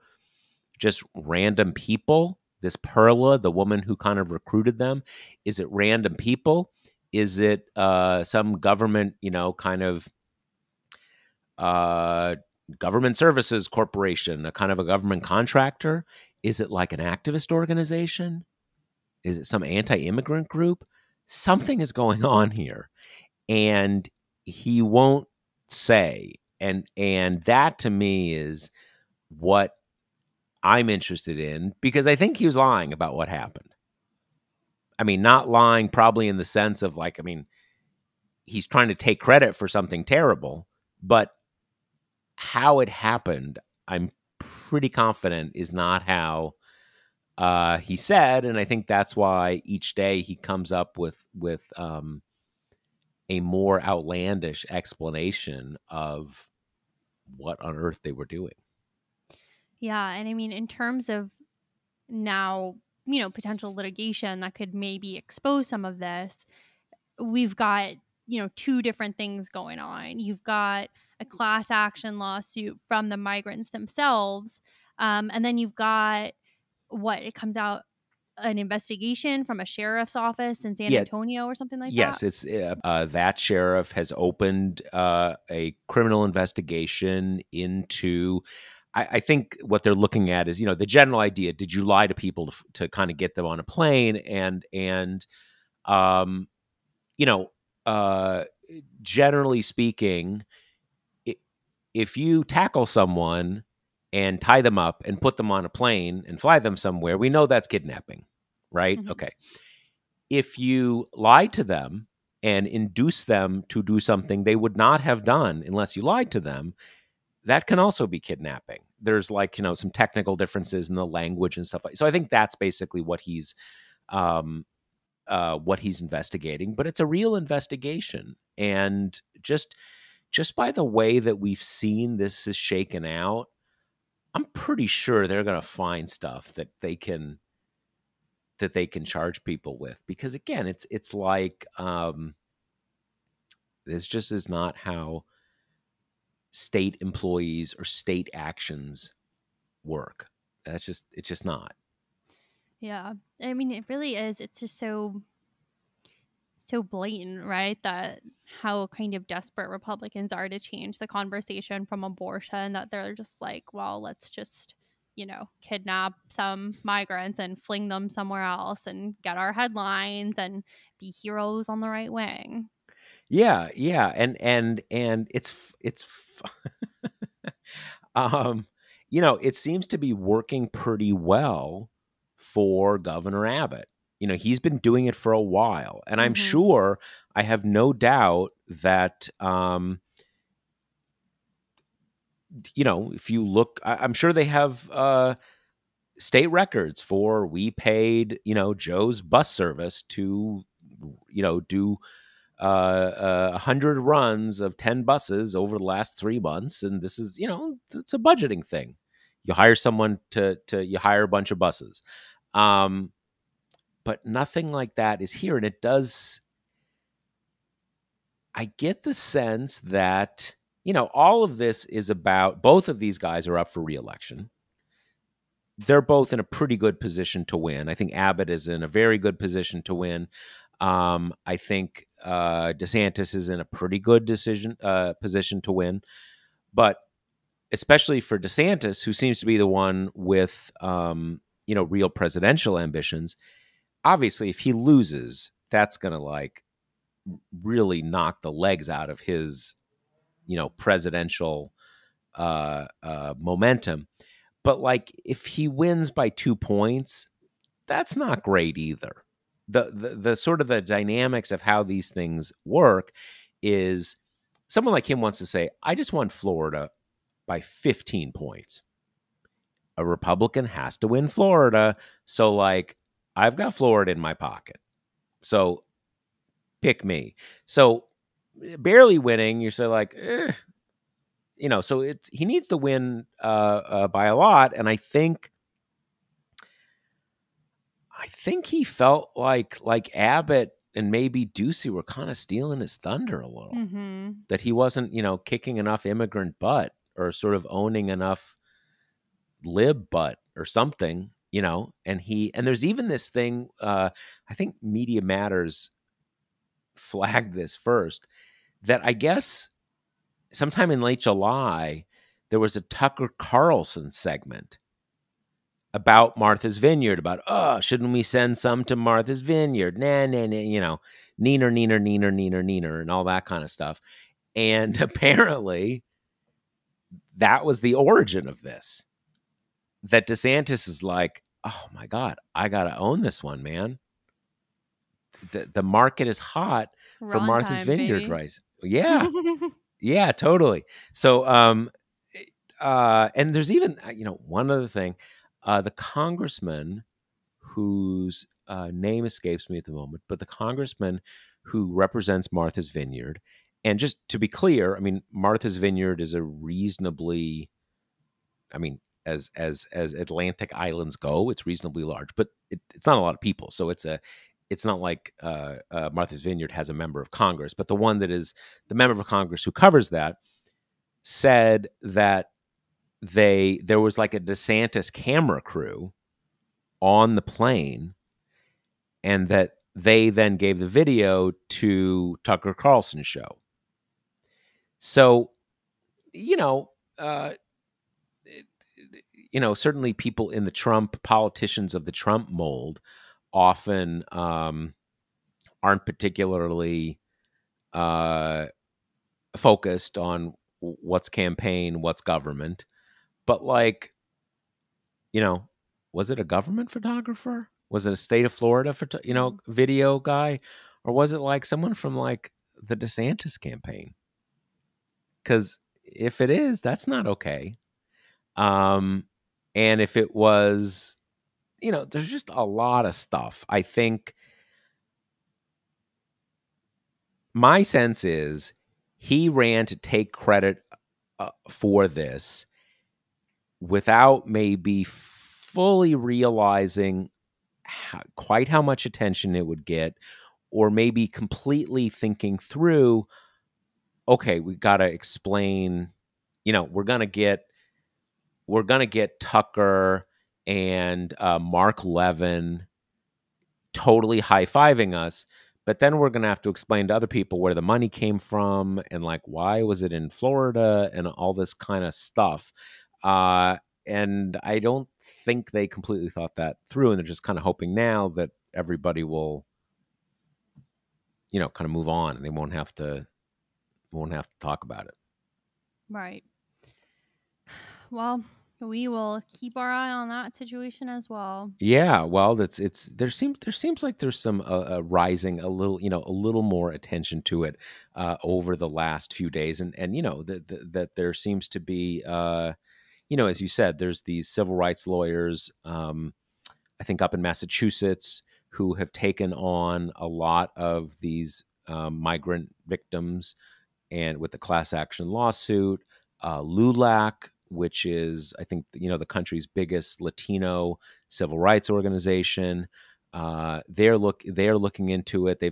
just random people? This Perla, the woman who kind of recruited them, is it random people? Is it some government, kind of government services corporation, a kind of a government contractor? Is it like an activist organization? Is it some anti-immigrant group? Something is going on here, and he won't say. And that to me is what I'm interested in, because I think he was lying about what happened. I mean, not lying probably in the sense of like, I mean, he's trying to take credit for something terrible, but how it happened, I'm pretty confident is not how he said. And I think that's why each day he comes up with a more outlandish explanation of what on earth they were doing. Yeah. And I mean, in terms of now, potential litigation that could maybe expose some of this, we've got, two different things going on. You've got a class action lawsuit from the migrants themselves. And then you've got what it comes out an investigation from a sheriff's office in San Yeah, Antonio or something like that? yes, it's that sheriff has opened a criminal investigation into. I think what they're looking at is, the general idea: did you lie to people to kind of get them on a plane? And um, you know, uh, generally speaking, if you tackle someone and tie them up and put them on a plane and fly them somewhere, we know that's kidnapping, right? Mhm. Okay. If you lie to them and induce them to do something they would not have done unless you lied to them, that can also be kidnapping. There's some technical differences in the language and stuff like. So I think that's basically um, what he's investigating. But it's a real investigation, and just by the way that we've seen this is shaken out, I'm pretty sure they're going to find stuff that they can charge people with, because again, it's like this just is not how state employees or state actions work. It's just not. Yeah. I mean, it really is. It's just so blatant, right? That how kind of desperate Republicans are to change the conversation from abortion, that they're just like, well, let's just, kidnap some migrants and fling them somewhere else and get our headlines and be heroes on the right wing. Yeah, yeah, and um it seems to be working pretty well for Governor Abbott. He's been doing it for a while, and I'm Mm-hmm. sure, I have no doubt that if you look, I'm sure they have state records for, we paid Joe's bus service to do 100 runs of 10 buses over the last 3 months, and this is it's a budgeting thing. You hire someone to you hire a bunch of buses, um, but nothing like that is here, and it does. I get the sense that all of this is about, both of these guys are up for reelection. They're both in a pretty good position to win. I think Abbott is in a very good position to win. I think DeSantis is in a pretty good position to win. But especially for DeSantis, who seems to be the one with real presidential ambitions, obviously, if he loses, that's going to really knock the legs out of his presidential momentum. But if he wins by 2 points, that's not great either. The sort of the dynamics of how these things work is, someone like him wants to say, I just won Florida by 15 points. A Republican has to win Florida. So I've got Florida in my pocket. So pick me. So barely winning, you say so he needs to win by a lot. And I think he felt like Abbott and maybe Ducey were kind of stealing his thunder a little. Mm-hmm. That he wasn't, kicking enough immigrant butt, or sort of owning enough lib butt or something, and there's even this thing, I think Media Matters flagged this first, that I guess sometime in late July, there was a Tucker Carlson segment about Martha's Vineyard, about, shouldn't we send some to Martha's Vineyard? Nah, nah, nah, neener, and all that kind of stuff. And apparently that was the origin of this. That DeSantis is like, oh my God, I got to own this one, man. The market is hot for Run Martha's time, Vineyard baby. rice. Yeah. Yeah, totally. So, and there's even, one other thing, the congressman whose name escapes me at the moment, but the congressman who represents Martha's Vineyard, and just to be clear, I mean, Martha's Vineyard is a reasonably, I mean, as Atlantic islands go, it's reasonably large, but it's not a lot of people. So it's not like Martha's Vineyard has a member of Congress, but the one that is the member of Congress who covers that said that there was like a DeSantis camera crew on the plane and that they then gave the video to Tucker Carlson's show. So, you know, uh, certainly people in the politicians of the Trump mold often aren't particularly focused on what's campaign, what's government. But like, was it a government photographer? Was it a state of Florida video guy, or was it like someone from like the DeSantis campaign? Because if it is, that's not okay. And if it was, there's just a lot of stuff. I think my sense is he ran to take credit for this without maybe fully realizing quite how much attention it would get, or maybe completely thinking through, okay, we got to explain, we're going to get Tucker and Mark Levin totally high-fiving us, but then we're going to have to explain to other people where the money came from and like why was it in Florida and all this kind of stuff. And I don't think they completely thought that through, and they're just kind of hoping now that everybody will, kind of move on and they won't have to talk about it. Right. Well, we will keep our eye on that situation as well. Yeah, well, there seems like there's some rising a little more attention to it over the last few days, and that there seems to be as you said, there's these civil rights lawyers, I think up in Massachusetts, who have taken on a lot of these migrant victims, and with the class action lawsuit, LULAC, which is, I think, the country's biggest Latino civil rights organization. They're looking into it. They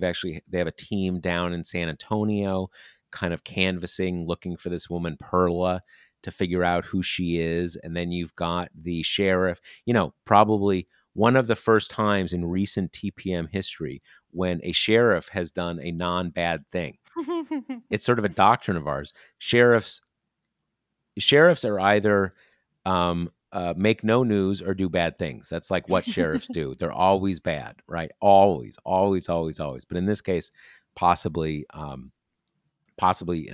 have a team down in San Antonio, kind of canvassing, looking for this woman Perla to figure out who she is. And then you've got the sheriff. Probably one of the first times in recent TPM history when a sheriff has done a non-bad thing. It's sort of a doctrine of ours. Sheriffs are either make no news or do bad things. That's like what sheriffs do. They're always bad, right? Always, always, always, always. But in this case, possibly an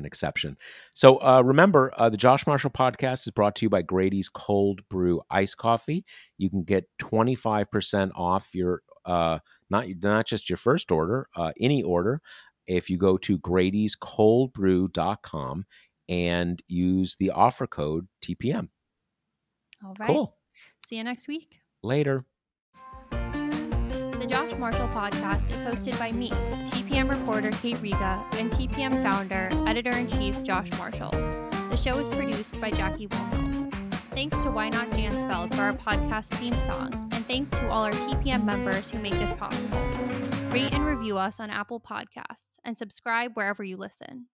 exception. So remember, the Josh Marshall podcast is brought to you by Grady's Cold Brew Iced Coffee. You can get 25% off your not just your first order, any order, if you go to Grady'sColdBrew.com and use the offer code TPM. All right. Cool. See you next week. Later. The Josh Marshall podcast is hosted by me, TPM reporter Kate Riga, and TPM founder, editor-in-chief Josh Marshall. The show is produced by Jackie Wilhelm. Thanks to Why Not Jansfeld for our podcast theme song, and thanks to all our TPM members who make this possible. Rate and review us on Apple Podcasts, and subscribe wherever you listen.